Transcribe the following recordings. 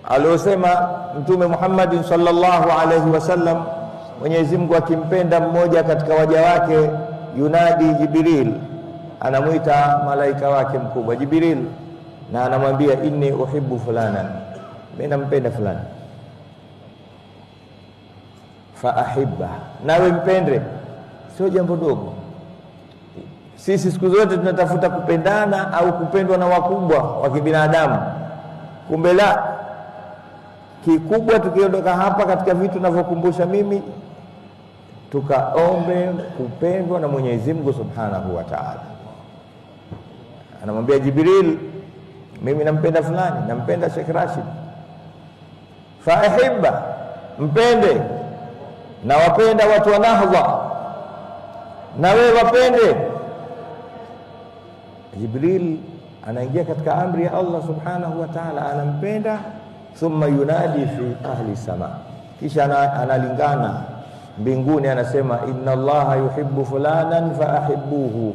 aliosema Mtume Muhammad sallallahu alaihi wasallam, Mwenyezi Mungu akimpenda mmoja katika waja wake yunadi Jibril, anamuita malaika wake mkubwa Jibril, na anamwambia inni uhibbu fulana, mimi nampenda fulani, fa ahibba, nawe mpende. Sio jambo dogo. Sisi siku zote tunatafuta kupendana au kupendwa na wakubwa wa kibinadamu, kumbe la kikubwa. Tukiondoka hapa katika vitu ninavyokumbusha mimi, tukaombe kupendwa na Mwenyezi Mungu Subhanahu wa Ta'ala. Anamwambia Jibril, mimi nampenda fulani, nampenda Sheikh Rashid, fa ahibba, mpende. Na wapenda watu wa Nahdha, na wewe wapende. Jibril anaingia katika amri ya Allah Subhanahu wa Ta'ala, anampenda. Thumma yunadi fi ahli sama, kisha analingana mbinguni, anasema inna Allaha yuhibbu fulanan fa ahibbuhu,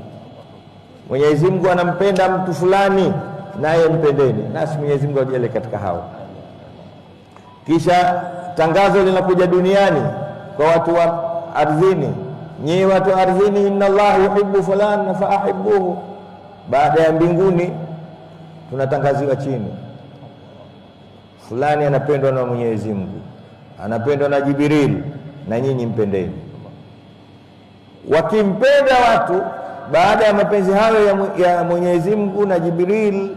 Mwenyezi Mungu anampenda mtu fulani, naye mpendeni. Nasi Mwenyezi Mungu ajalie katika hao. Kisha tangazo linakuja duniani kwa watu wa ardhini, nyi watu wa ardhini, inna Allaha yuhibbu fulanan fa ahibbuhu. Baada ya mbinguni tunatangaziwa chini, fulani anapendwa na Mwenyezi Mungu, anapendwa na Jibril, na nyinyi mpendeni. Wakimpenda watu baada ya mapenzi hayo ya Mwenyezi Mungu na Jibril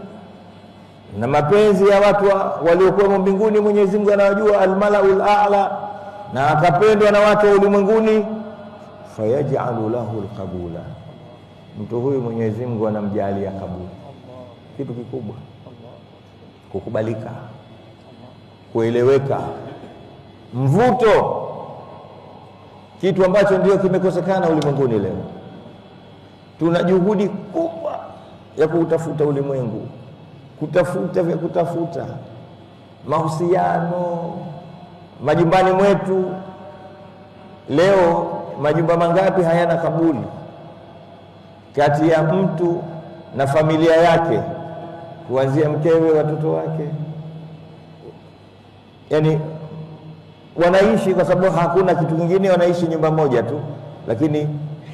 na mapenzi ya watu waliokuwa mbinguni, Mwenyezi Mungu anawajua al-malaul a'la, na akapendwa na watu wa ulimwenguni, fayaj'alu lahu al-qabula, mtu huyu Mwenyezi Mungu anamjalia kabuli. Kitu kikubwa, kukubalika, kueleweka, mvuto, kitu ambacho ndio kimekosekana ulimwenguni leo. Tuna juhudi kubwa ya kutafuta ulimwengu, kutafuta vya kutafuta mahusiano majumbani mwetu. Leo majumba mangapi hayana kabuli kati ya mtu na familia yake, kuanzia mkewe, watoto wake. Yani wanaishi kwa sababu hakuna kitu kingine, wanaishi nyumba moja tu, lakini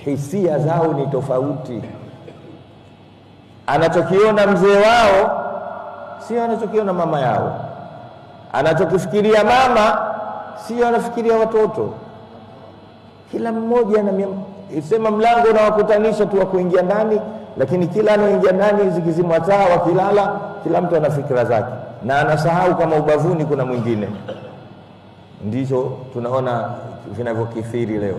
hisia zao ni tofauti. Anachokiona mzee wao sio anachokiona mama yao, anachokifikiria mama sio anafikiria watoto. Kila mmoja isema mlango unawakutanisha tu wa kuingia ndani, lakini kila anaingia ndani zikizimwa taa, wakilala, kila mtu ana fikra zake, na anasahau kama ubavuni kuna mwingine. Ndicho tunaona vinavyokithiri leo.